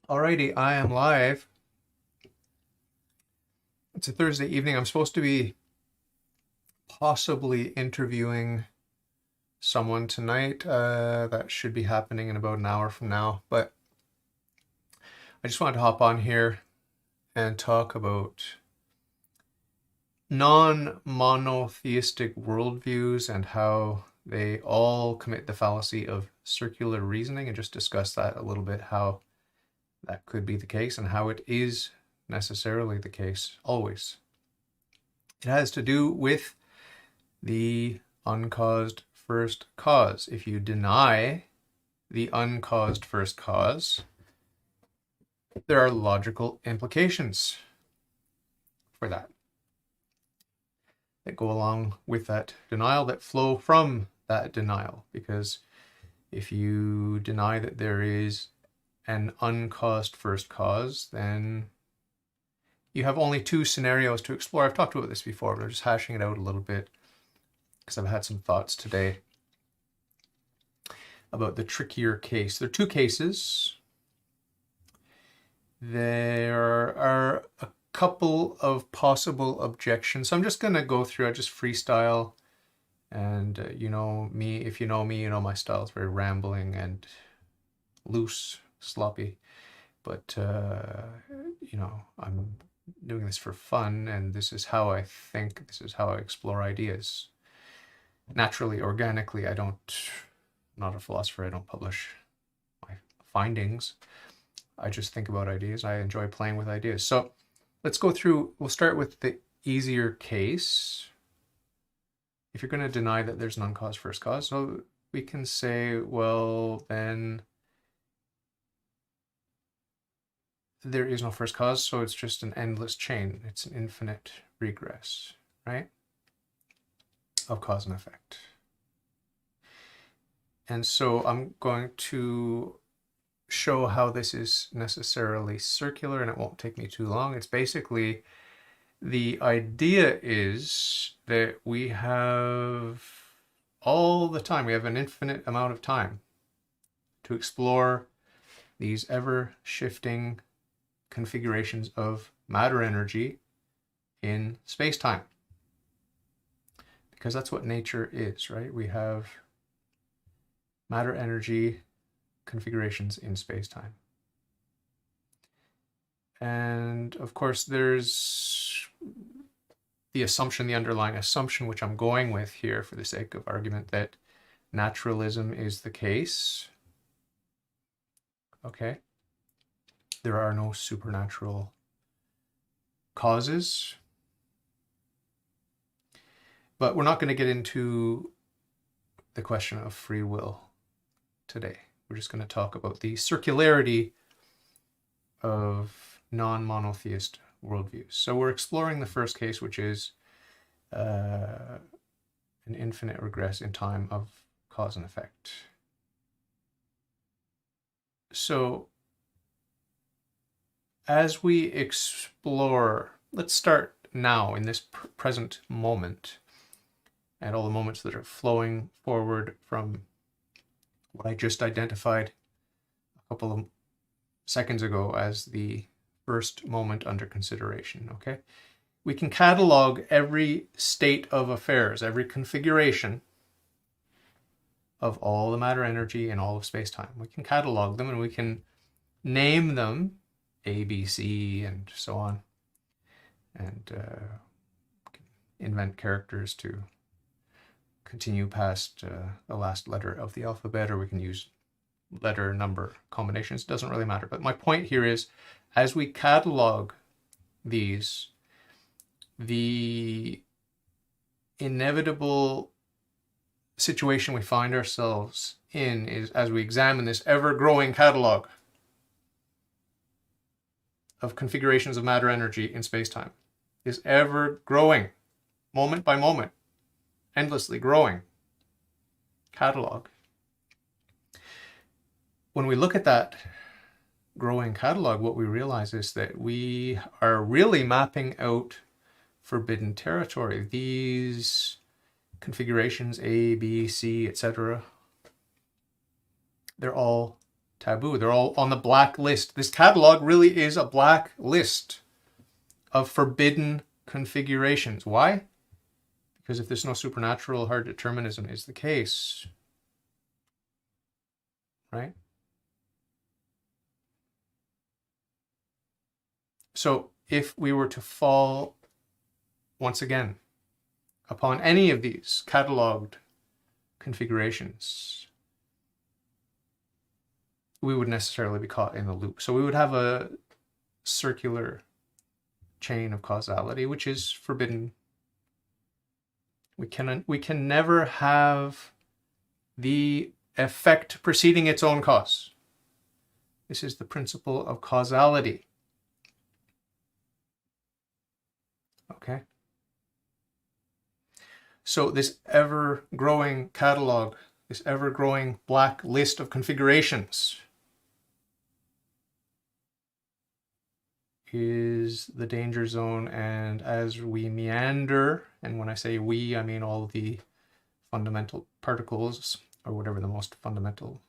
Alrighty, I am live. It's a Thursday evening. I'm supposed to be possibly interviewing someone tonight. That should be happening in about an hour from now. But I just wanted to hop on here and talk about non-monotheistic worldviews and how they all commit the fallacy of circular reasoning, and just discuss that a little bit, how that could be the case and how it is necessarily the case always. It has to do with the uncaused first cause. If you deny the uncaused first cause, there are logical implications for that go along with that denial, that flow from that denial. Because if you deny that there is an uncaused first cause, then you have only two scenarios to explore. I've talked about this before, but I'm just hashing it out a little bit because I've had some thoughts today about the trickier case. There are two cases. There are a couple of possible objections. So I'm just going to go through, I just freestyle. And you know me, if you know me, you know my style is very rambling and loose, sloppy. But, I'm doing this for fun, and this is how I think, this is how I explore ideas. Naturally, organically, I'm not a philosopher, I don't publish my findings. I just think about ideas. I enjoy playing with ideas. So let's go through, we'll start with the easier case. If you're going to deny that there's an uncaused first cause, so we can say, well, then there is no first cause, so it's just an endless chain. It's an infinite regress, right? Of cause and effect. And so I'm going to show how this is necessarily circular, and it won't take me too long. It's basically, the idea is that we have all the time, we have an infinite amount of time to explore these ever-shifting configurations of matter energy in space-time. Because that's what nature is, right? We have matter energy configurations in space-time. And of course, there's the assumption, the underlying assumption, which I'm going with here for the sake of argument, that naturalism is the case. Okay. There are no supernatural causes. But we're not going to get into the question of free will today. We're just going to talk about the circularity of non-monotheist worldviews. So we're exploring the first case, which is an infinite regress in time of cause and effect. So as we explore, let's start now in this present moment, and all the moments that are flowing forward from what I just identified a couple of seconds ago as the first moment under consideration, okay? We can catalog every state of affairs, every configuration of all the matter energy in all of space-time. We can catalog them, and we can name them A, B, C, and so on, and invent characters to continue past the last letter of the alphabet, or we can use letter number combinations. It doesn't really matter. But my point here is, as we catalog these, the inevitable situation we find ourselves in is, as we examine this ever-growing catalog of configurations of matter energy in space-time, is ever-growing, moment by moment, endlessly growing catalog. When we look at that growing catalog, what we realize is that we are really mapping out forbidden territory. These configurations, A, B, C, etc., they're all taboo. They're all on the black list. This catalog really is a black list of forbidden configurations. Why? Because if there's no supernatural, hard determinism is the case, right? So if we were to fall, once again, upon any of these cataloged configurations, we would necessarily be caught in the loop. So we would have a circular chain of causality, which is forbidden. We can never have the effect preceding its own cause. This is the principle of causality. Okay? So this ever-growing catalog, this ever-growing black list of configurations is the danger zone, and as we meander, and when I say we, I mean all the fundamental particles, or whatever the most fundamental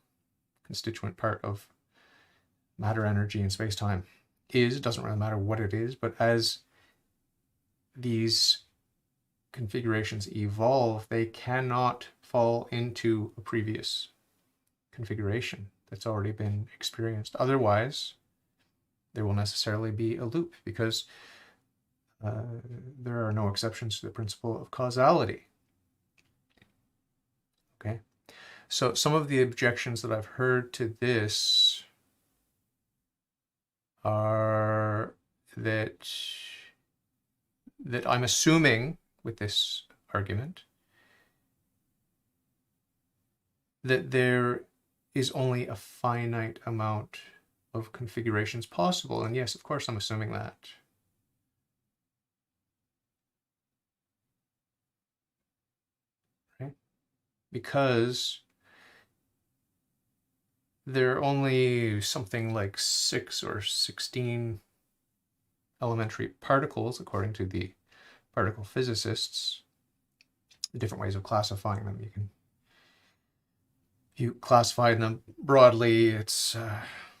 constituent part of matter, energy, and space-time is, it doesn't really matter what it is, but as these configurations evolve, they cannot fall into a previous configuration that's already been experienced. Otherwise, there will necessarily be a loop, because there are no exceptions to the principle of causality. Okay, so some of the objections that I've heard to this are that I'm assuming with this argument that there is only a finite amount of configurations possible. And yes, of course, I'm assuming that. Right? Because there are only something like 6 or 16 elementary particles, according to the particle physicists. The different ways of classifying them. You classify them broadly, it's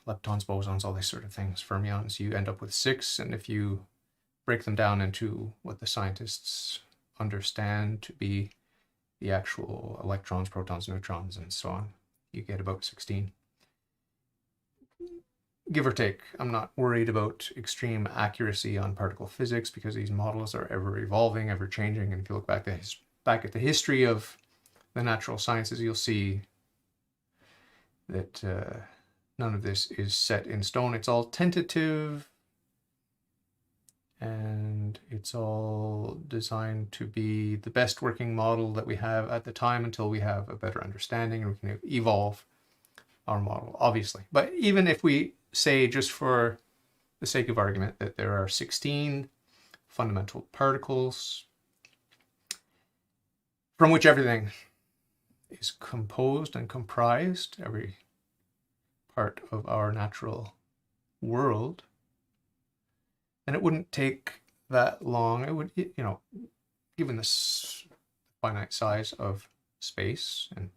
leptons, bosons, all these sort of things, fermions. You end up with 6, and if you break them down into what the scientists understand to be the actual electrons, protons, neutrons, and so on, you get about 16. Give or take. I'm not worried about extreme accuracy on particle physics, because these models are ever evolving, ever changing, and if you look back at the history of the natural sciences, you'll see that none of this is set in stone. It's all tentative, and it's all designed to be the best working model that we have at the time until we have a better understanding and we can evolve our model, obviously. But even if we say, just for the sake of argument, that there are 16 fundamental particles from which everything is composed and comprised, every part of our natural world, and it wouldn't take that long. It would, given this finite size of space, and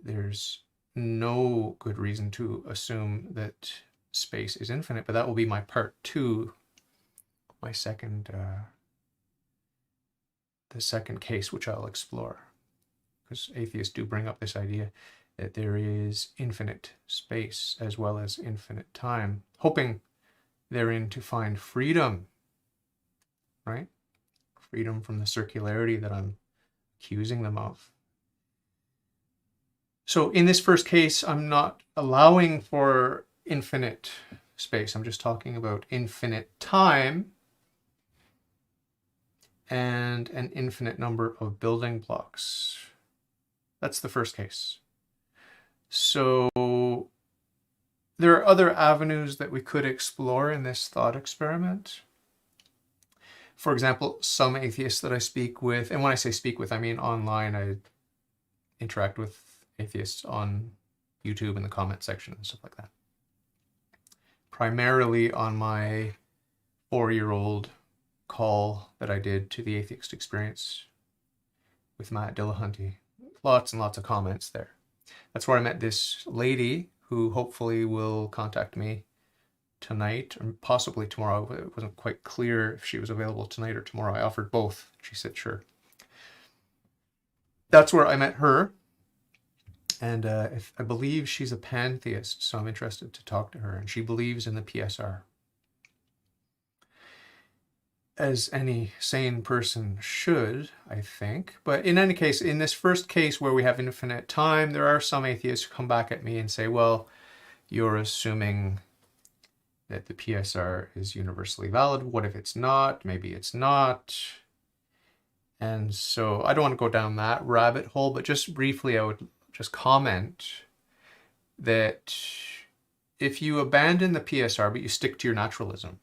there's no good reason to assume that space is infinite, but that will be my part 2, my second, the second case, which I'll explore, because atheists do bring up this idea that there is infinite space as well as infinite time, hoping therein to find freedom, right? Freedom from the circularity that I'm accusing them of. So in this first case, I'm not allowing for infinite space. I'm just talking about infinite time and an infinite number of building blocks. That's the first case. So there are other avenues that we could explore in this thought experiment. For example, some atheists that I speak with, and when I say speak with, I mean online. I interact with atheists on YouTube in the comment section and stuff like that. Primarily on my 4-year-old call that I did to the Atheist Experience with Matt Dillahunty. Lots and lots of comments there. That's where I met this lady who hopefully will contact me tonight or possibly tomorrow. It wasn't quite clear if she was available tonight or tomorrow. I offered both. She said sure. That's where I met her. And I believe she's a pantheist, so I'm interested to talk to her. And she believes in the PSR. As any sane person should, I think. But in any case, in this first case where we have infinite time, there are some atheists who come back at me and say, well, you're assuming that the PSR is universally valid. What if it's not? Maybe it's not. And so I don't want to go down that rabbit hole, but just briefly, I would just comment that if you abandon the PSR, but you stick to your naturalism,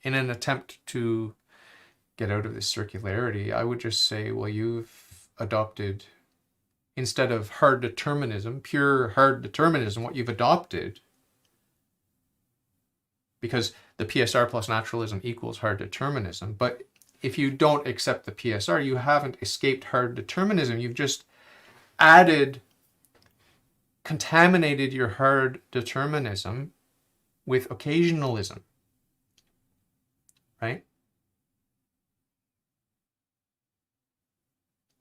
in an attempt to get out of this circularity, I would just say, well, you've adopted, instead of hard determinism, pure hard determinism, what you've adopted, because the PSR plus naturalism equals hard determinism. But if you don't accept the PSR, you haven't escaped hard determinism. You've just contaminated your hard determinism with occasionalism, right?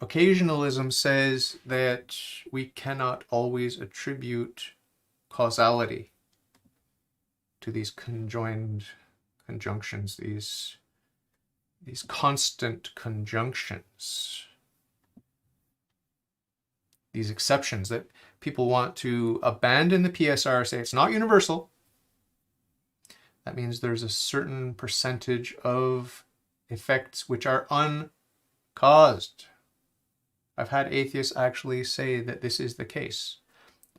Occasionalism says that we cannot always attribute causality to these conjoined conjunctions, these constant conjunctions, these exceptions that people want to abandon the PSR, say it's not universal. That means there's a certain percentage of effects which are uncaused. I've had atheists actually say that this is the case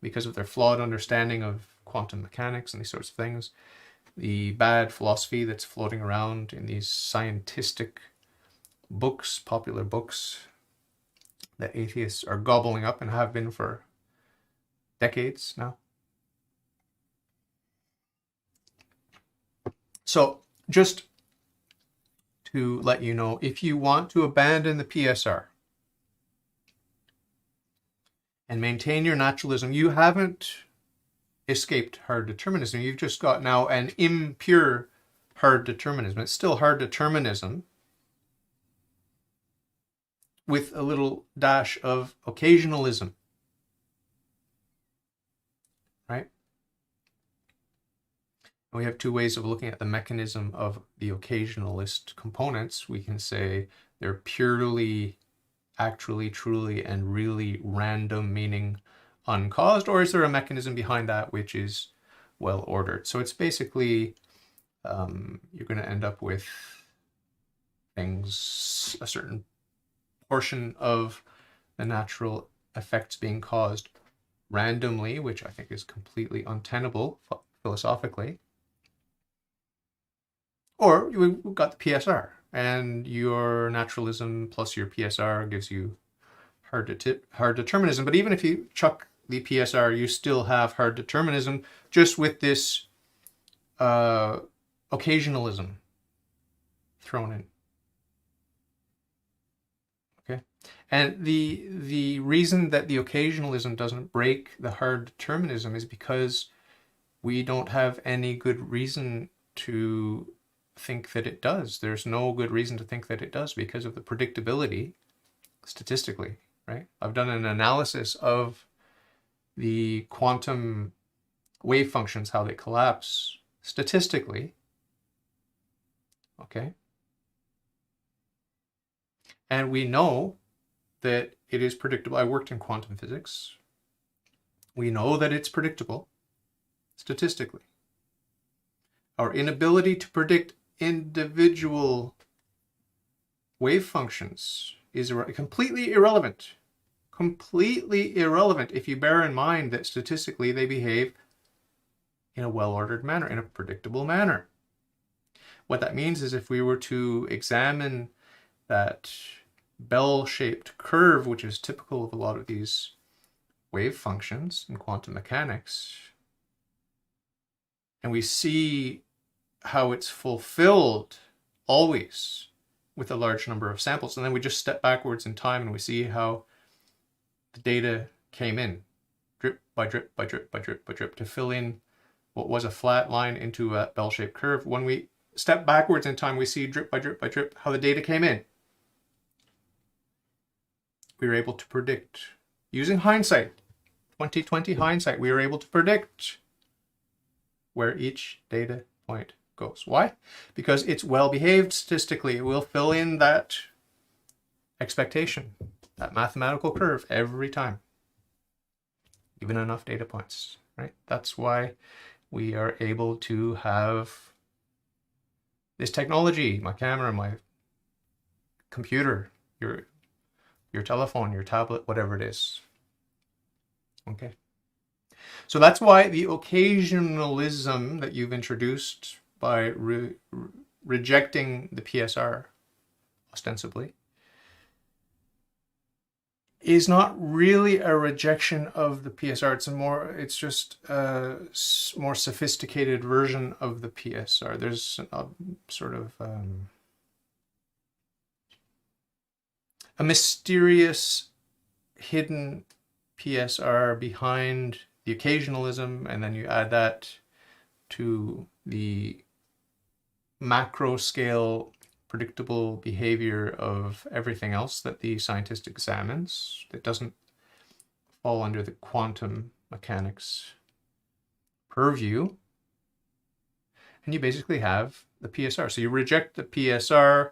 because of their flawed understanding of quantum mechanics and these sorts of things. The bad philosophy that's floating around in these scientistic books, popular books, that atheists are gobbling up and have been for decades now. So just to let you know, if you want to abandon the PSR and maintain your naturalism, you haven't escaped hard determinism. You've just got now an impure hard determinism. It's still hard determinism with a little dash of occasionalism, right? And we have two ways of looking at the mechanism of the occasionalist components. We can say they're purely, actually, truly, and really random, meaning uncaused, or is there a mechanism behind that which is well ordered? So it's basically, you're going to end up with things, a certain portion of the natural effects being caused randomly, which I think is completely untenable philosophically. Or we've got the PSR, and your naturalism plus your PSR gives you hard determinism. But even if you chuck the PSR, you still have hard determinism, just with this occasionalism thrown in. Okay, and the reason that the occasionalism doesn't break the hard determinism is because we don't have any good reason to think that it does. There's no good reason to think that it does because of the predictability statistically, right? I've done an analysis of the quantum wave functions, how they collapse statistically, okay? And we know that it is predictable. I worked in quantum physics. We know that it's predictable statistically. Our inability to predict individual wave functions is completely irrelevant. Completely irrelevant if you bear in mind that statistically they behave in a well-ordered manner, in a predictable manner. What that means is if we were to examine that bell-shaped curve, which is typical of a lot of these wave functions in quantum mechanics, and we see how it's fulfilled always with a large number of samples, and then we just step backwards in time and we see how the data came in. drip by drip by drip by drip by drip, to fill in what was a flat line into a bell-shaped curve. When we step backwards in time, we see drip by drip by drip how the data came in. We were able to predict, using hindsight, 2020 hindsight, we were able to predict where each data point goes. Why? Because it's well behaved statistically. It will fill in that expectation, that mathematical curve every time, given enough data points, right? That's why we are able to have this technology, my camera, my computer, your telephone, your tablet, whatever it is. Okay. So that's why the occasionalism that you've introduced by rejecting the PSR, ostensibly, is not really a rejection of the PSR. It's just a more sophisticated version of the PSR. There's a sort of a mysterious hidden PSR behind the occasionalism, and then you add that to the macro scale predictable behavior of everything else that the scientist examines that doesn't fall under the quantum mechanics purview, and you basically have the PSR. So you reject the PSR,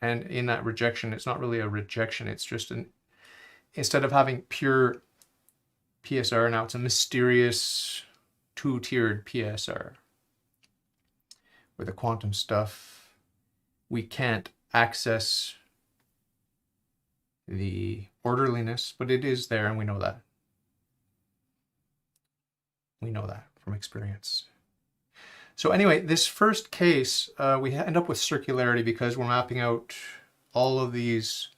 and in that rejection, it's not really a rejection, it's just instead of having pure PSR, now it's a mysterious two-tiered PSR. Where the quantum stuff, we can't access the orderliness, but it is there, and we know that. We know that from experience. So anyway, this first case, we end up with circularity because we're mapping out all of these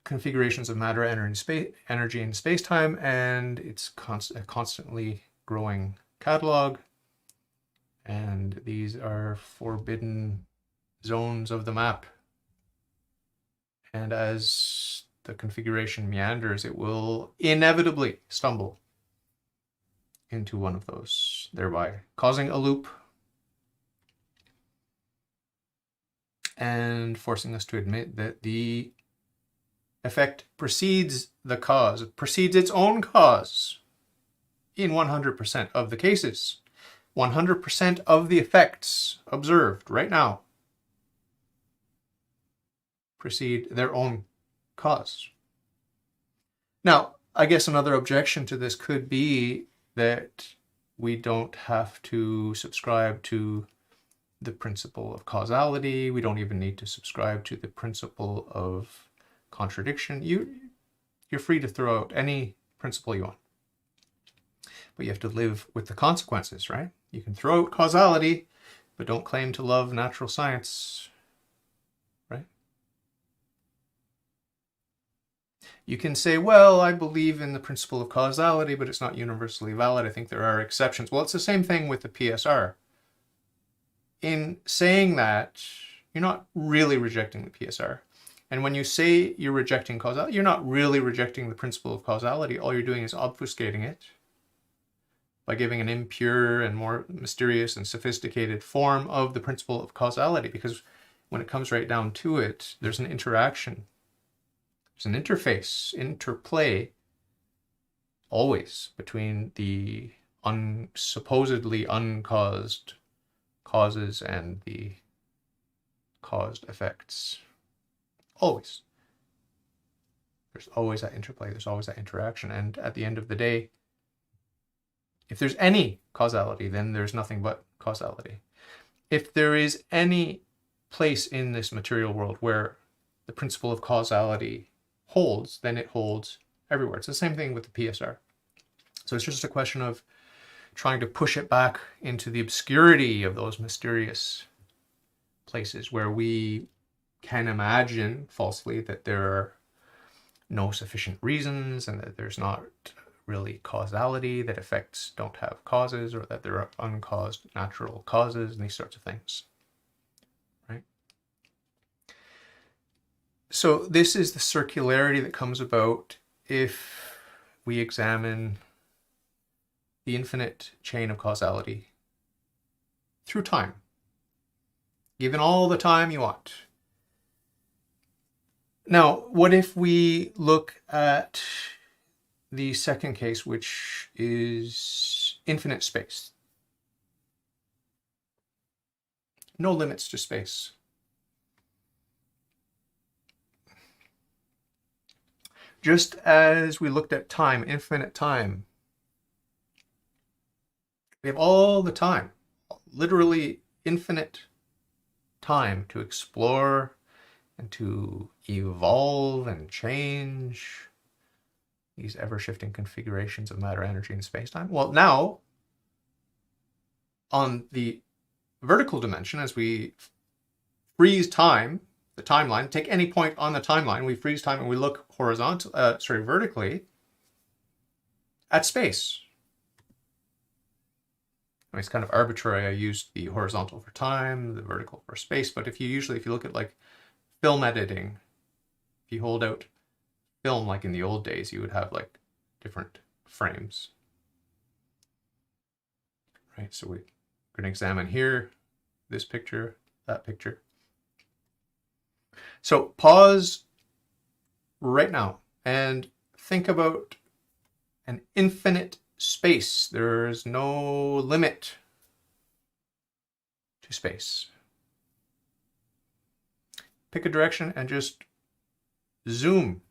configurations of matter, energy in space-time, and it's a constantly growing catalog. And these are forbidden zones of the map. And as the configuration meanders, it will inevitably stumble into one of those, thereby causing a loop and forcing us to admit that the effect precedes the cause. It precedes its own cause in 100% of the cases. 100% of the effects observed right now precede their own cause. Now, I guess another objection to this could be that we don't have to subscribe to the principle of causality. We don't even need to subscribe to the principle of contradiction. You're free to throw out any principle you want. But you have to live with the consequences, right? You can throw out causality, but don't claim to love natural science, right? You can say, well, I believe in the principle of causality, but it's not universally valid. I think there are exceptions. Well, it's the same thing with the PSR. In saying that, you're not really rejecting the PSR. And when you say you're rejecting causality, you're not really rejecting the principle of causality. All you're doing is obfuscating it by giving an impure and more mysterious and sophisticated form of the principle of causality. Because when it comes right down to it, there's an interaction. There's an interface, interplay, always between the supposedly uncaused causes and the caused effects. Always. There's always that interplay. There's always that interaction. And at the end of the day, if there's any causality, then there's nothing but causality. If there is any place in this material world where the principle of causality holds, then it holds everywhere. It's the same thing with the PSR. So it's just a question of trying to push it back into the obscurity of those mysterious places where we can imagine falsely that there are no sufficient reasons and that there's not really causality, that effects don't have causes, or that there are uncaused natural causes and these sorts of things, right? So this is the circularity that comes about if we examine the infinite chain of causality through time, given all the time you want? Now, what if we look at the second case, which is infinite space? No limits to space. Just as we looked at time, infinite time, we have all the time, literally infinite time to explore and to evolve and change these ever-shifting configurations of matter, energy, and space-time. Well, now, on the vertical dimension, as we freeze time, the timeline, take any point on the timeline, we freeze time and we look vertically at space. I mean, it's kind of arbitrary. I used the horizontal for time, the vertical for space, but if you look at like film editing, if you hold out film like in the old days, you would have like different frames. Right, so we're going to examine here, this picture, that picture. So pause right now and think about an infinite space. There's no limit to space. Pick a direction and just zoom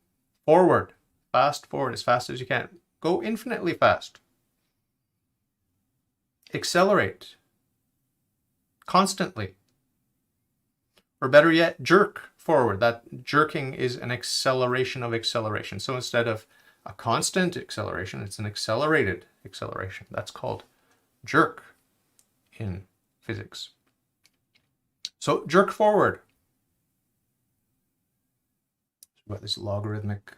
forward, fast forward as fast as you can. Go infinitely fast. Accelerate constantly. Or better yet, jerk forward. That jerking is an acceleration of acceleration. So instead of a constant acceleration, it's an accelerated acceleration. That's called jerk in physics. So jerk forward. We've got this logarithmic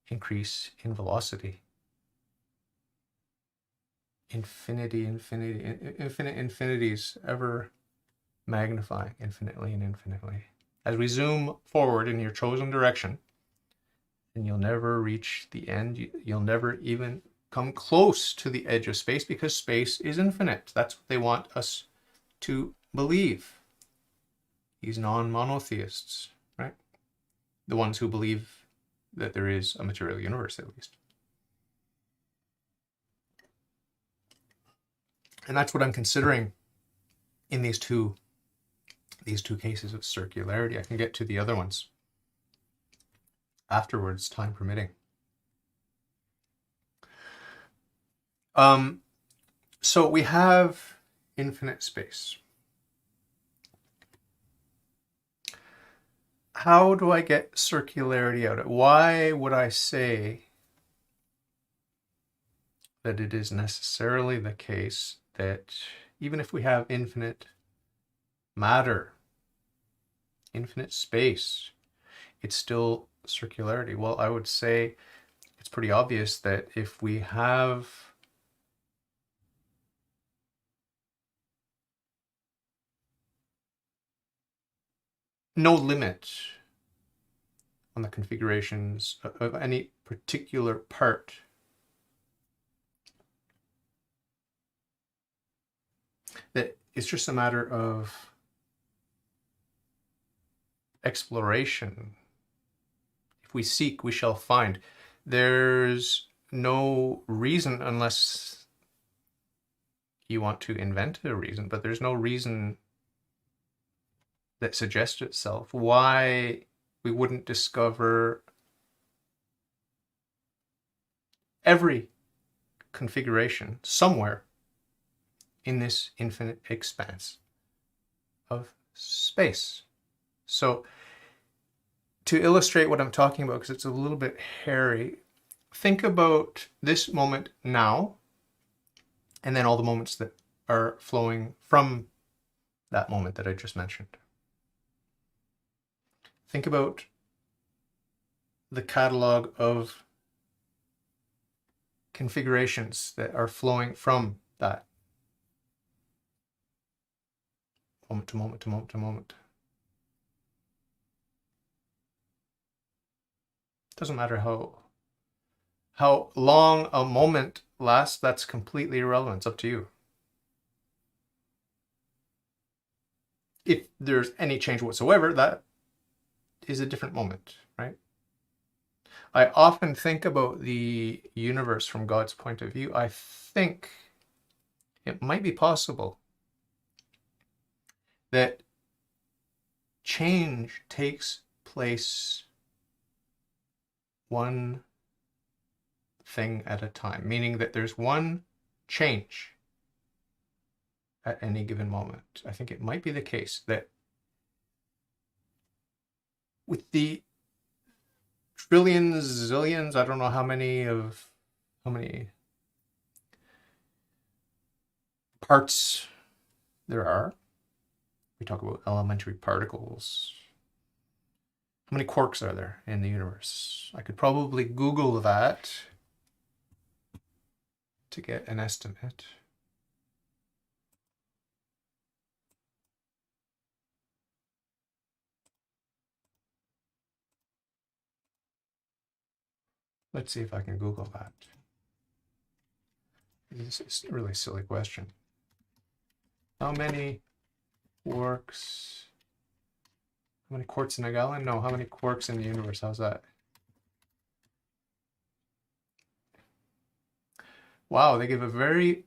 increase in velocity. Infinite infinities, ever magnifying infinitely and infinitely. As we zoom forward in your chosen direction, and you'll never reach the end, you'll never even come close to the edge of space, because space is infinite. That's what they want us to believe. These non-monotheists, right? The ones who believe that there is a material universe, at least. And that's what I'm considering in these two cases of circularity. I can get to the other ones afterwards, time permitting. So we have infinite space. How do I get circularity out of it? Why would I say that it is necessarily the case that even if we have infinite matter, infinite space, it's still circularity? Well, I would say it's pretty obvious that if we have no limit on the configurations of any particular part, that it's just a matter of exploration. If we seek, we shall find. There's no reason, unless you want to invent a reason, but there's no reason that suggests itself why we wouldn't discover every configuration somewhere in this infinite expanse of space. So to illustrate what I'm talking about, because it's a little bit hairy, think about this moment now, and then all the moments that are flowing from that moment that I just mentioned. Think about the catalog of configurations that are flowing from that moment to moment to moment to moment. Doesn't matter how long a moment lasts, that's completely irrelevant. It's up to you. If there's any change whatsoever, that is a different moment, right? I often think about the universe from God's point of view. I think it might be possible that change takes place one thing at a time, meaning that there's one change at any given moment. I think it might be the case that with the trillions, zillions, I don't know how many parts there are. We talk about elementary particles. How many quarks are there in the universe? I could probably Google that to get an estimate. Let's see if I can Google that. It's a really silly question. How many quarks? How many quarts in a gallon? No, how many quarks in the universe? How's that? Wow, they give a very,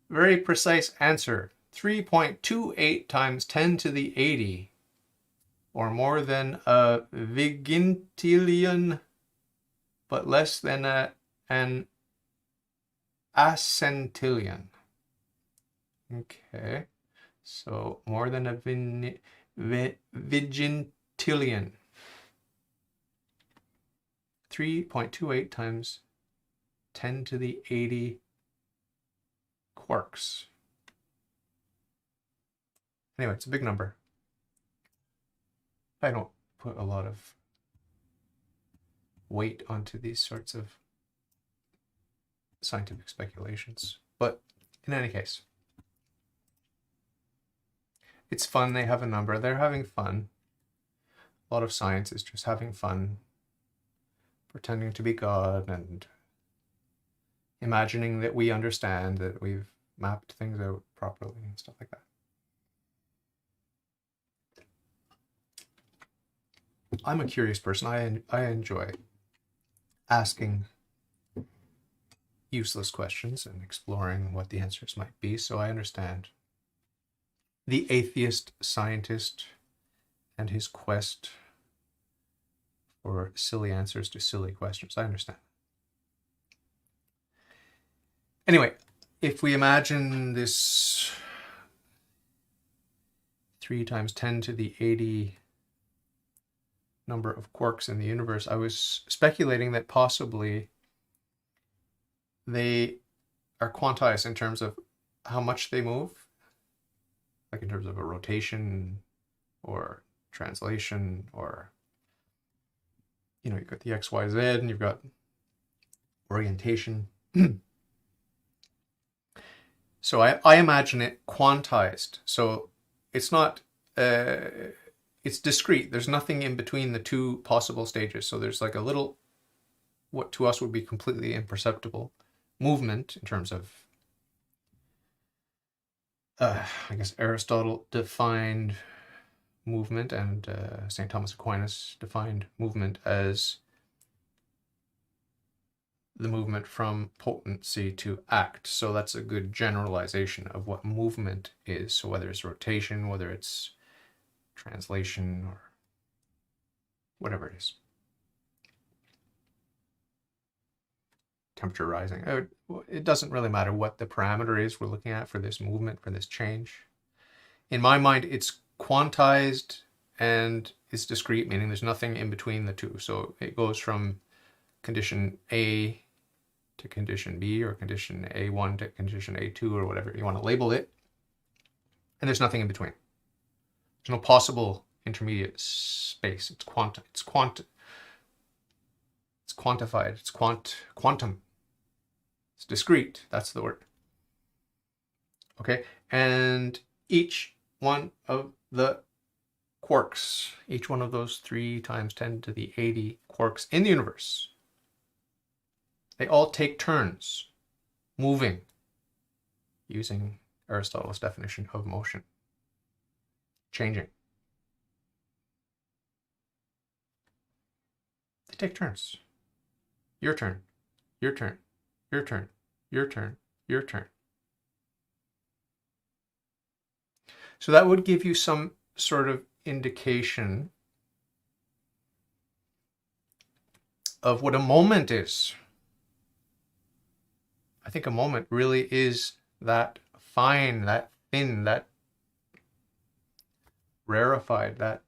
very precise answer. 3.28 times 10 to the 80, or more than a vigintillion, but less than an acentillion. Okay, so more than a vigintillion. 3.28 times 10 to the 80 quarks. Anyway, it's a big number. I don't put a lot of weight onto these sorts of scientific speculations, but in any case, it's fun. They have a number. They're having fun. A lot of science is just having fun, pretending to be God and imagining that we understand, that we've mapped things out properly and stuff like that. I'm a curious person. I enjoy asking useless questions and exploring what the answers might be, so I understand the atheist scientist and his quest for silly answers to silly questions. I understand. Anyway, if we imagine this 3 times 10 to the 80 number of quarks in the universe, I was speculating that possibly they are quantized in terms of how much they move, like in terms of a rotation or translation, or, you know, you've got the X, Y, Z, and you've got orientation. So I imagine it quantized. So it's not, it's discrete. There's nothing in between the two possible stages. So there's like a little, what to us would be completely imperceptible movement in terms of, I guess Aristotle defined movement, and St. Thomas Aquinas defined movement as the movement from potency to act. So that's a good generalization of what movement is. So whether it's rotation, whether it's translation, or whatever it is. Temperature rising. It doesn't really matter what the parameter is we're looking at for this movement, for this change. In my mind, it's quantized and it's discrete, meaning there's nothing in between the two. So it goes from condition A to condition B, or condition A1 to condition A2, or whatever you want to label it. And there's nothing in between. There's no possible intermediate space. It's quantum. It's quantified. It's quantum. It's discrete. That's the word. Okay. And each one of the quarks, each one of those 3 times 10 to the 80 quarks in the universe. They all take turns moving using Aristotle's definition of motion, changing. They take turns. Your turn, your turn, your turn, your turn, your turn. So that would give you some sort of indication of what a moment is. I think a moment really is that fine, that thin, that rarefied, that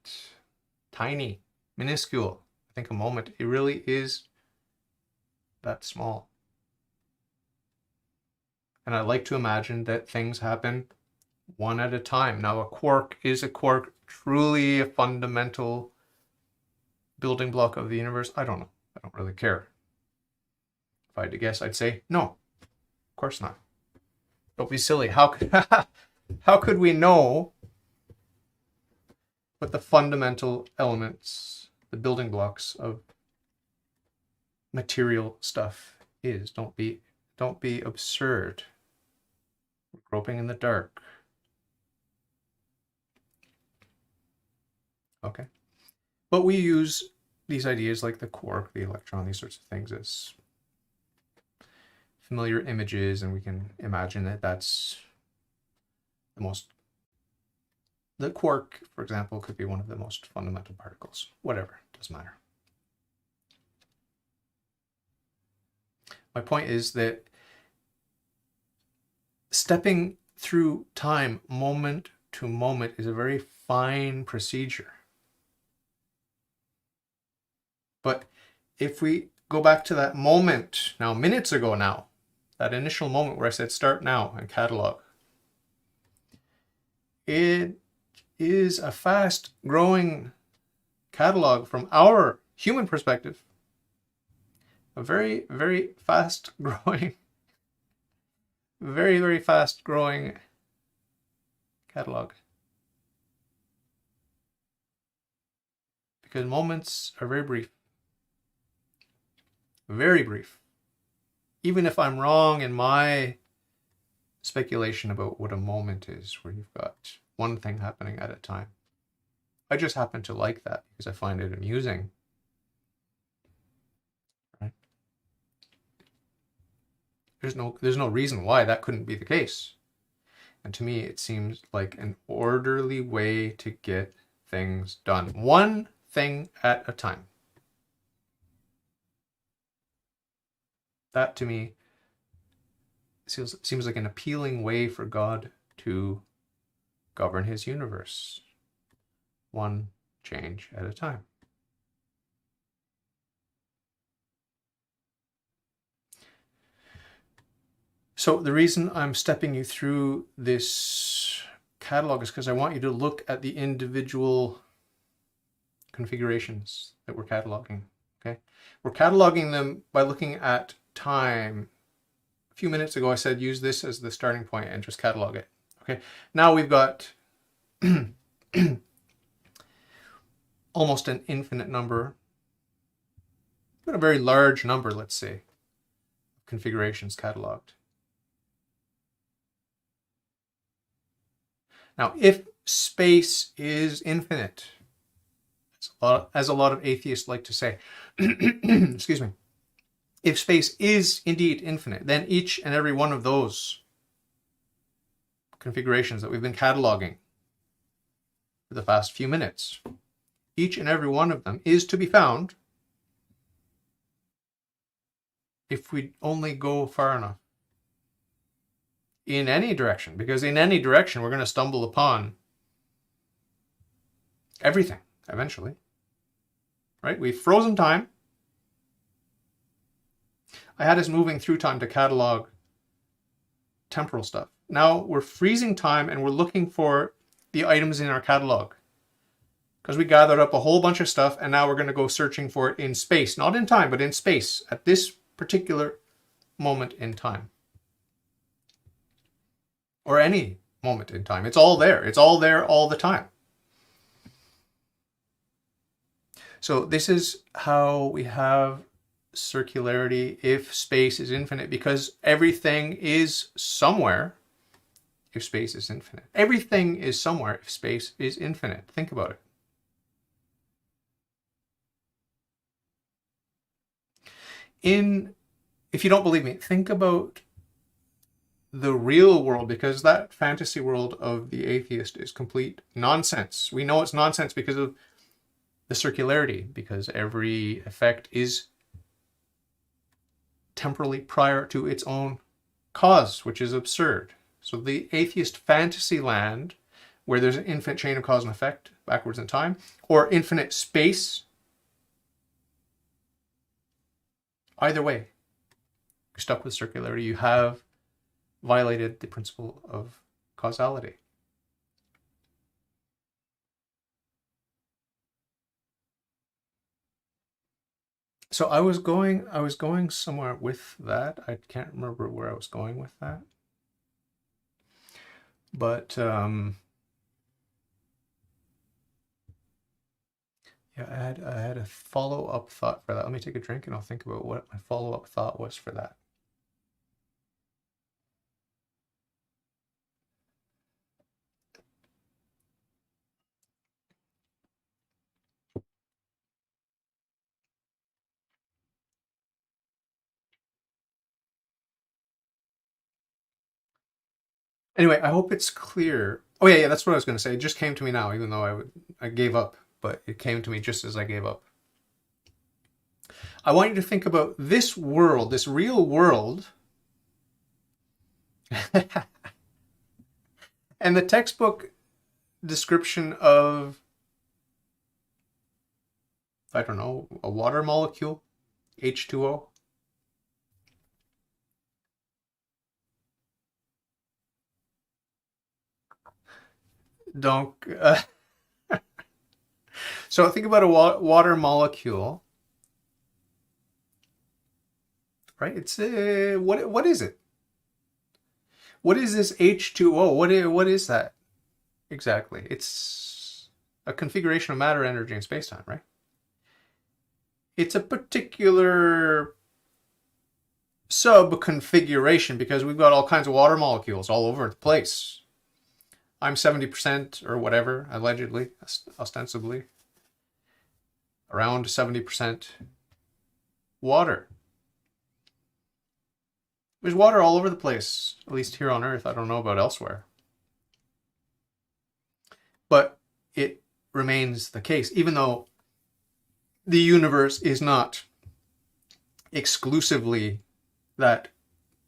tiny, minuscule. I think a moment, it really is that small. And I like to imagine that things happen one at a time. Now, a quark is a quark truly a fundamental building block of the universe? I don't know. I don't really care. If I had to guess, I'd say no. Of course not. Don't be silly. How could we know what the fundamental elements, the building blocks of material stuff is? Don't be absurd. We're groping in the dark. Okay. But we use these ideas like the quark, the electron, these sorts of things as familiar images, and we can imagine that that's the quark, for example, could be one of the most fundamental particles. Whatever, doesn't matter. My point is that stepping through time, moment to moment, is a very fine procedure. But if we go back to that moment, now minutes ago now, that initial moment where I said start now and catalog, it is a fast growing catalog from our human perspective. A very, very fast growing, very, very fast growing catalog. Because moments are very brief. Very brief. Even if I'm wrong in my speculation about what a moment is, where you've got one thing happening at a time. I just happen to like that because I find it amusing. Right? There's no reason why that couldn't be the case. And to me, it seems like an orderly way to get things done. One thing at a time. That to me seems like an appealing way for God to govern his universe. One change at a time. So the reason I'm stepping you through this catalog is because I want you to look at the individual configurations that we're cataloging. Okay, we're cataloging them by looking at time. A few minutes ago I said use this as the starting point and just catalog it. Okay, now we've got almost an infinite number, but a very large number, let's say, of configurations cataloged. Now, if space is infinite, as a lot of atheists like to say, excuse me, if space is indeed infinite, then each and every one of those configurations that we've been cataloging for the past few minutes, each and every one of them is to be found if we only go far enough in any direction, because in any direction we're going to stumble upon everything eventually, right? We've frozen time. I had us moving through time to catalog temporal stuff. Now we're freezing time and we're looking for the items in our catalog because we gathered up a whole bunch of stuff, and now we're going to go searching for it in space, not in time, but in space at this particular moment in time. Or any moment in time. It's all there. It's all there all the time. So this is how we have circularity if space is infinite, because everything is somewhere if space is infinite. Everything is somewhere if space is infinite. Think about it. If you don't believe me, think about the real world, because that fantasy world of the atheist is complete nonsense. We know it's nonsense because of the circularity, because every effect is temporally prior to its own cause, which is absurd. So the atheist fantasy land, where there's an infinite chain of cause and effect backwards in time, or infinite space, either way, you're stuck with circularity. You have violated the principle of causality. So I was going somewhere with that. I can't remember where I was going with that. But yeah, I had a follow-up thought for that. Let me take a drink and I'll think about what my follow-up thought was for that. Anyway, I hope it's clear. Oh yeah, that's what I was going to say. It just came to me now, even though I gave up, but it came to me just as I gave up. I want you to think about this world, this real world, and the textbook description of, I don't know, a water molecule, H2O. Donc, so think about a water molecule, right? It's what is it? What is this H2O? What is that exactly? It's a configuration of matter, energy, and space-time, right? It's a particular sub-configuration because we've got all kinds of water molecules all over the place. I'm 70% or whatever, allegedly, ostensibly, around 70% water. There's water all over the place, at least here on Earth. I don't know about elsewhere. But it remains the case, even though the universe is not exclusively that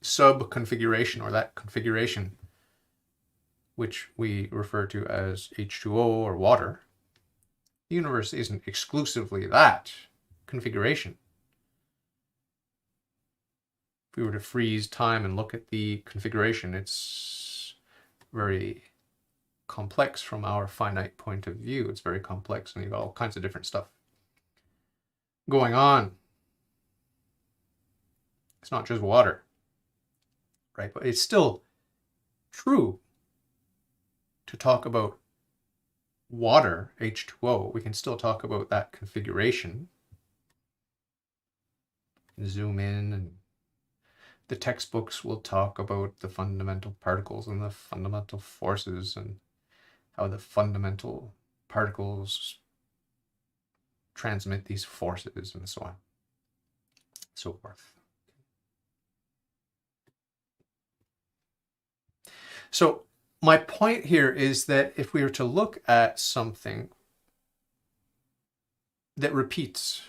sub-configuration or that configuration, which we refer to as H2O or water. The universe isn't exclusively that configuration. If we were to freeze time and look at the configuration, it's very complex from our finite point of view. It's very complex, and you've got all kinds of different stuff going on. It's not just water, right? But it's still true to talk about water, H2O. We can still talk about that configuration. Zoom in, and the textbooks will talk about the fundamental particles and the fundamental forces and how the fundamental particles transmit these forces and so on, so forth. So my point here is that if we were to look at something that repeats,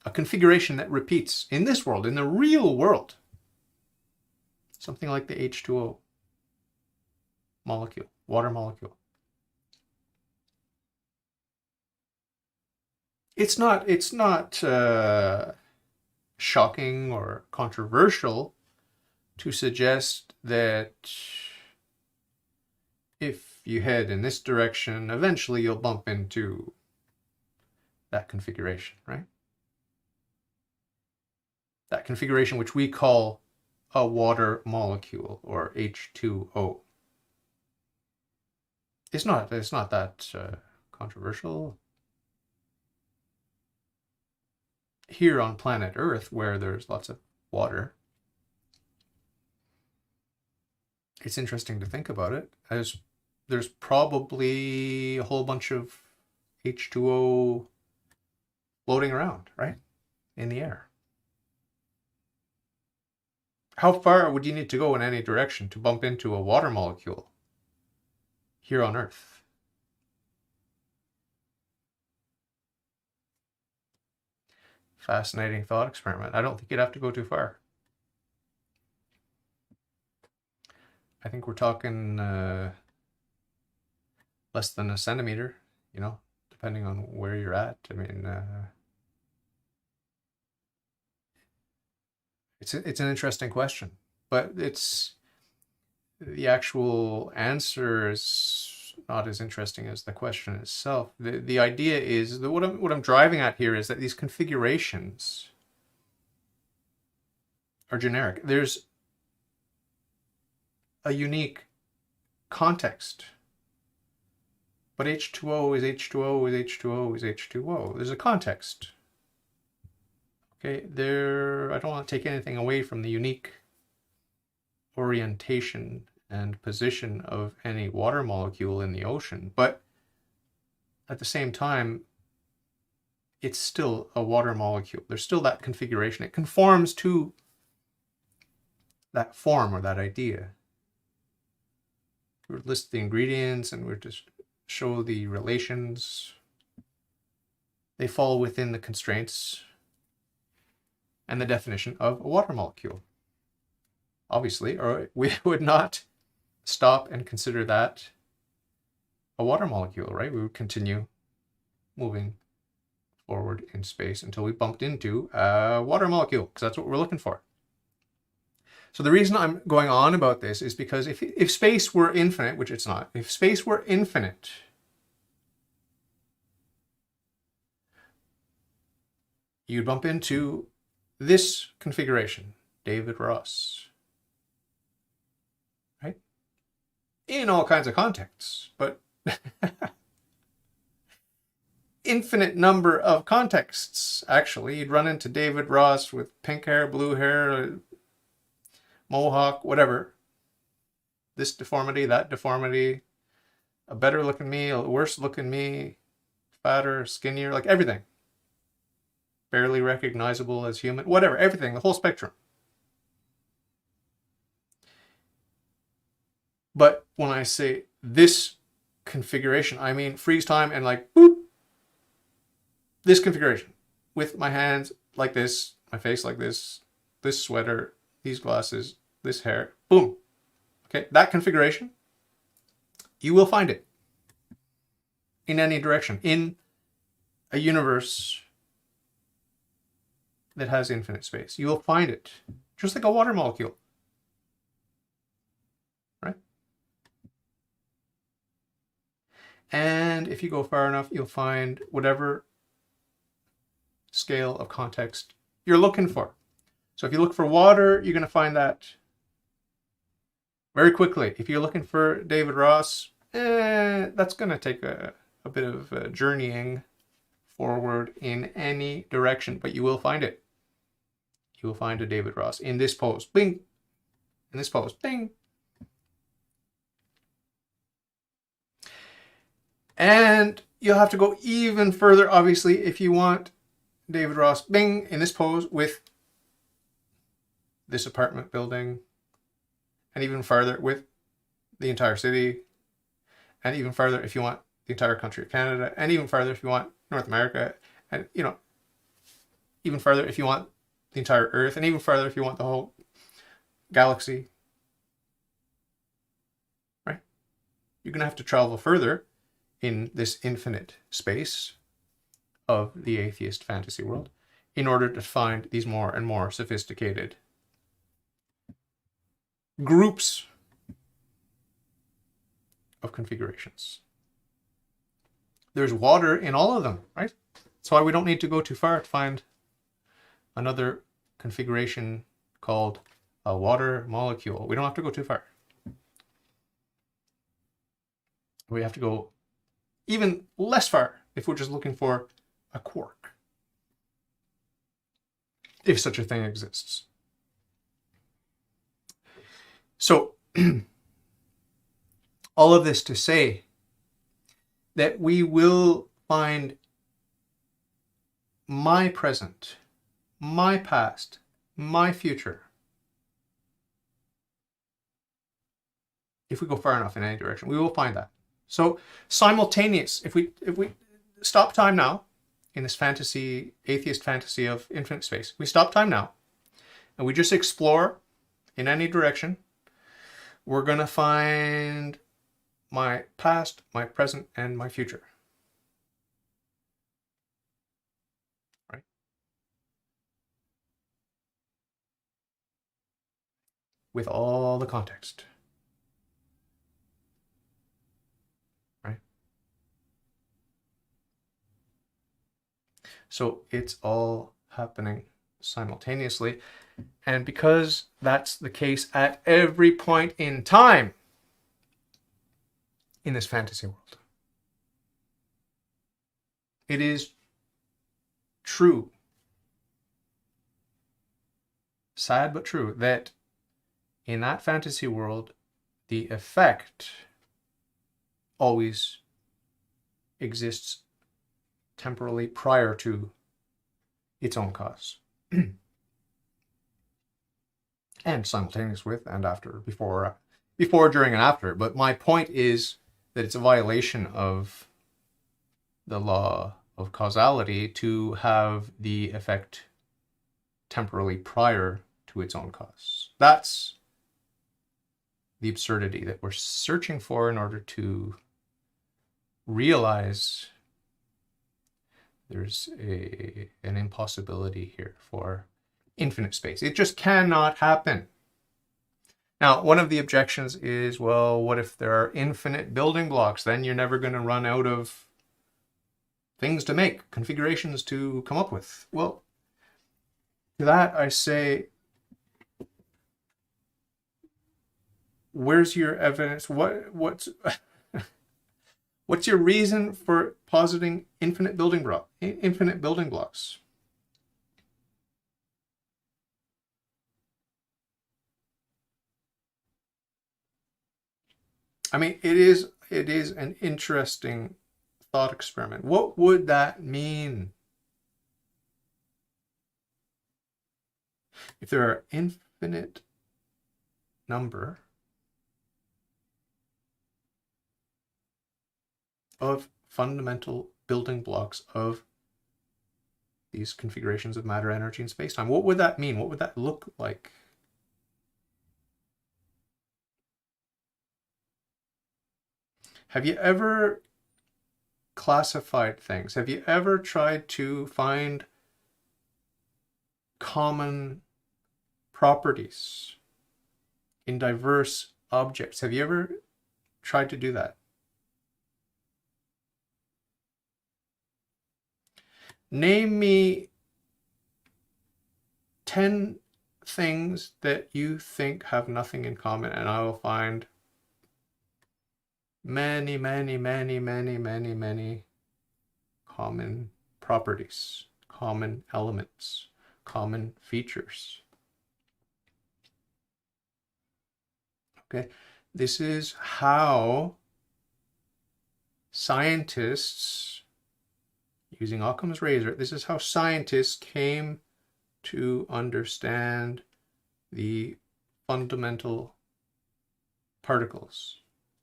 a configuration that repeats in this world, in the real world, something like the H2O molecule, water molecule, it's not shocking or controversial to suggest that if you head in this direction, eventually you'll bump into that configuration, right? That configuration which we call a water molecule, or H2O. It's not that controversial. here on planet Earth, where there's lots of water, it's interesting to think about it as there's probably a whole bunch of H2O floating around, right, in the air. How far would you need to go in any direction to bump into a water molecule here on Earth? Fascinating thought experiment. I don't think you'd have to go too far. I think we're talking less than a centimeter, you know, depending on where you're at. I mean, it's an interesting question, but it's the actual answer is not as interesting as the question itself. The idea is that what I'm driving at here is that these configurations are generic. There's a unique context, but H2O is H2O is H2O is H2O. There's a context. Okay, I don't want to take anything away from the unique orientation and position of any water molecule in the ocean, but at the same time, it's still a water molecule. There's still that configuration. It conforms to that form or that idea. We list the ingredients and we're just show the relations. They fall within the constraints and the definition of a water molecule. Obviously, or we would not stop and consider that a water molecule, right? We would continue moving forward in space until we bumped into a water molecule, because that's what we're looking for. So the reason I'm going on about this is because if space were infinite, which it's not, if space were infinite, you'd bump into this configuration, David Ross, right? In all kinds of contexts, but infinite number of contexts, actually. You'd run into David Ross with pink hair, blue hair, mohawk, whatever. This deformity, that deformity, a better looking me, a worse looking me, fatter, skinnier, like everything. Barely recognizable as human, whatever, everything, the whole spectrum. But when I say this configuration, I mean freeze time and like, boop, this configuration with my hands like this, my face like this sweater, these glasses, this hair, boom. Okay, that configuration, you will find it in any direction, in a universe that has infinite space. You will find it, just like a water molecule, right? And if you go far enough, you'll find whatever scale of context you're looking for. So if you look for water, you're going to find that very quickly. If you're looking for David Ross, that's going to take a bit of journeying forward in any direction, but you will find it. You will find a David Ross in this pose, bing, in this pose, bing. And you'll have to go even further, obviously, if you want David Ross, bing, in this pose with this apartment building, and even farther with the entire city, and even farther if you want the entire country of Canada, and even farther if you want North America, and even farther if you want the entire Earth, and even farther if you want the whole galaxy, right? You're going to have to travel further in this infinite space of the atheist fantasy world in order to find these more and more sophisticated groups of configurations. There's water in all of them, right? That's why we don't need to go too far to find another configuration called a water molecule. We don't have to go too far. We have to go even less far if we're just looking for a quark. if such a thing exists. So, all of this to say that we will find my present, my past, my future, if we go far enough in any direction, we will find that. So simultaneous, if we stop time now in this fantasy, atheist fantasy of infinite space, we stop time now and we just explore in any direction, we're going to find my past, my present, and my future. Right? With all the context. Right? So it's all happening simultaneously. And because that's the case at every point in time in this fantasy world, it is true, sad but true, that in that fantasy world, the effect always exists temporally prior to its own cause. And simultaneous with and after, before, during, and after. But my point is that it's a violation of the law of causality to have the effect temporally prior to its own cause. That's the absurdity that we're searching for in order to realize there's an impossibility here for infinite space. It just cannot happen. Now, one of the objections is, well, what if there are infinite building blocks? Then you're never going to run out of things to make, configurations to come up with. Well, to that I say, where's your evidence? What's what's your reason for positing infinite building blocks? I mean, it is an interesting thought experiment. What would that mean? If there are infinite number of fundamental building blocks of these configurations of matter, energy, and space-time, what would that mean? What would that look like? Have you ever classified things? Have you ever tried to find common properties in diverse objects? Have you ever tried to do that? Name me 10 things that you think have nothing in common, and I will find many common properties, common elements, common features. Okay, this is how scientists, using Occam's razor, this is how scientists came to understand the fundamental particles.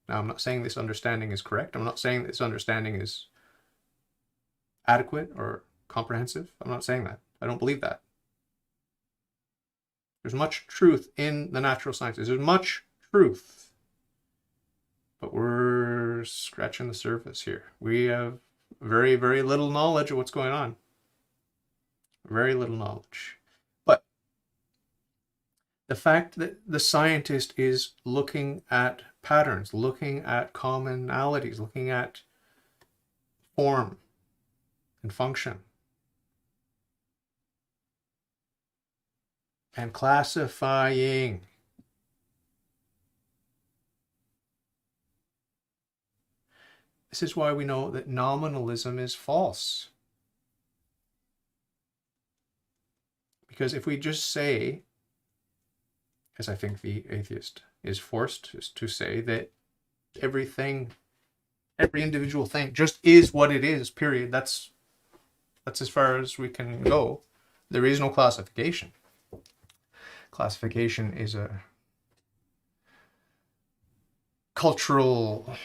Now, I'm not saying this understanding is correct. I'm not saying this understanding is adequate or comprehensive. I'm not saying that. I don't believe that. There's much truth in the natural sciences. There's much truth. But we're scratching the surface here. We have very, very little knowledge of what's going on. Very little knowledge. But the fact that the scientist is looking at patterns, looking at commonalities, looking at form and function, and classifying. This is why we know that nominalism is false. Because if we just say, as I think the atheist is forced to say, that everything, every individual thing just is what it is, period. That's as far as we can go. There is no classification. Classification is a cultural,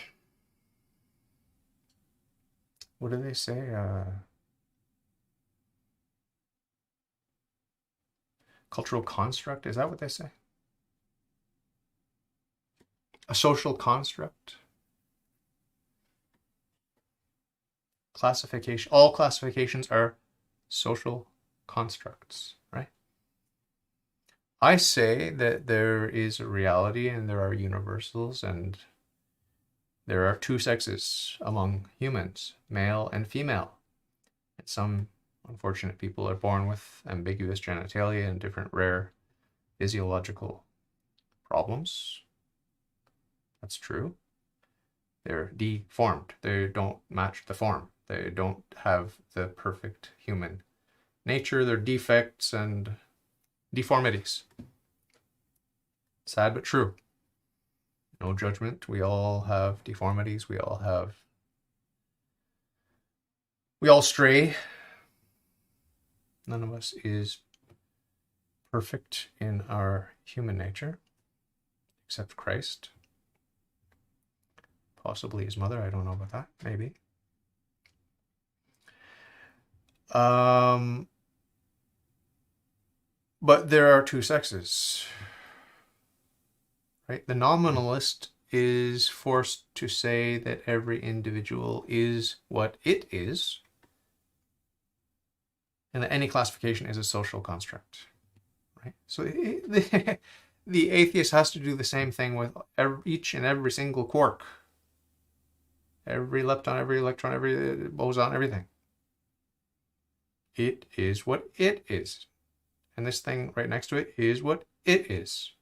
what do they say? Cultural construct, is that what they say? A social construct. Classification, all classifications are social constructs, right? I say that there is a reality and there are universals, and there are two sexes among humans, male and female. And some unfortunate people are born with ambiguous genitalia and different rare physiological problems. That's true. They're deformed. They don't match the form. They don't have the perfect human nature. They're defects and deformities. Sad but true. No judgment. We all have deformities. We all stray. None of us is perfect in our human nature, except Christ. Possibly his mother. I don't know about that. Maybe. But there are two sexes, right? The non-monolist is forced to say that every individual is what it is, and that any classification is a social construct, right? So the atheist has to do the same thing with each and every single quark, every lepton, every electron, every boson, everything. It is what it is. And this thing right next to it is what it is.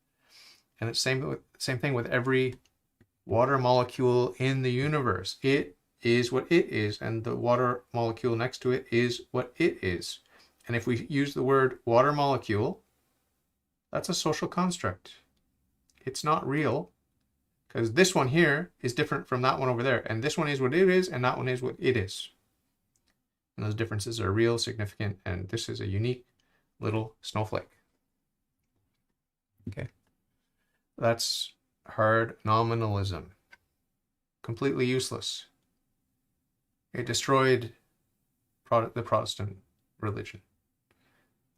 And it's same thing with every water molecule in the universe. It is what it is, and the water molecule next to it is what it is. And if we use the word water molecule, that's a social construct. It's not real, because this one here is different from that one over there. And this one is what it is, and that one is what it is. And those differences are real, significant, and this is a unique little snowflake. Okay. That's hard nominalism. Completely useless. It destroyed the Protestant religion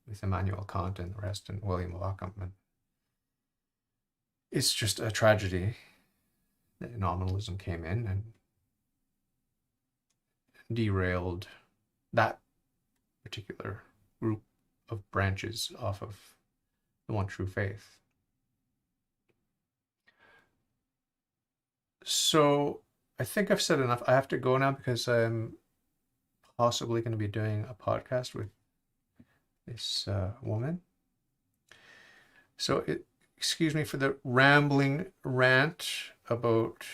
with Immanuel Kant and the rest, and William of Ockham. And it's just a tragedy that nominalism came in and derailed that particular group of branches off of the one true faith. So I think I've said enough. I have to go now because I'm possibly going to be doing a podcast with this woman. So excuse me for the rambling rant about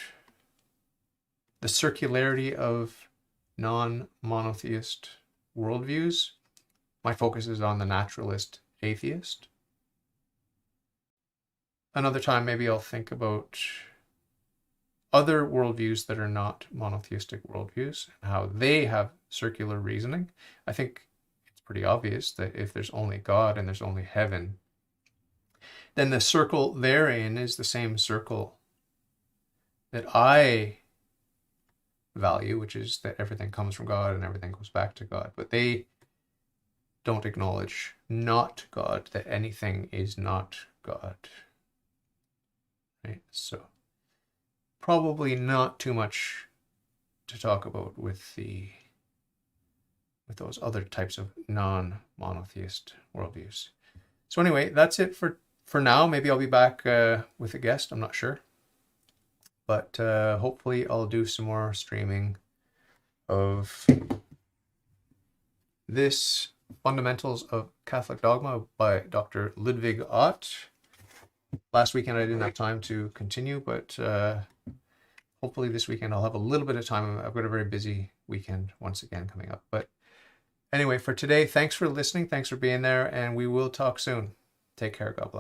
the circularity of non-monotheist worldviews. My focus is on the naturalist atheist. Another time, maybe I'll think about other worldviews that are not monotheistic worldviews and how they have circular reasoning. I think it's pretty obvious that if there's only God and there's only heaven, then the circle therein is the same circle that I value, which is that everything comes from God and everything goes back to God. But they don't acknowledge not God, that anything is not God. Right? So probably not too much to talk about with those other types of non-monotheist worldviews. So anyway, that's it for now. Maybe I'll be back with a guest, I'm not sure. But hopefully I'll do some more streaming of this Fundamentals of Catholic Dogma by Dr. Ludwig Ott. Last weekend I didn't have time to continue, but hopefully this weekend I'll have a little bit of time. I've got a very busy weekend once again coming up. But Anyway, for today, thanks for listening. Thanks for being there. And we will talk soon. Take care. God bless.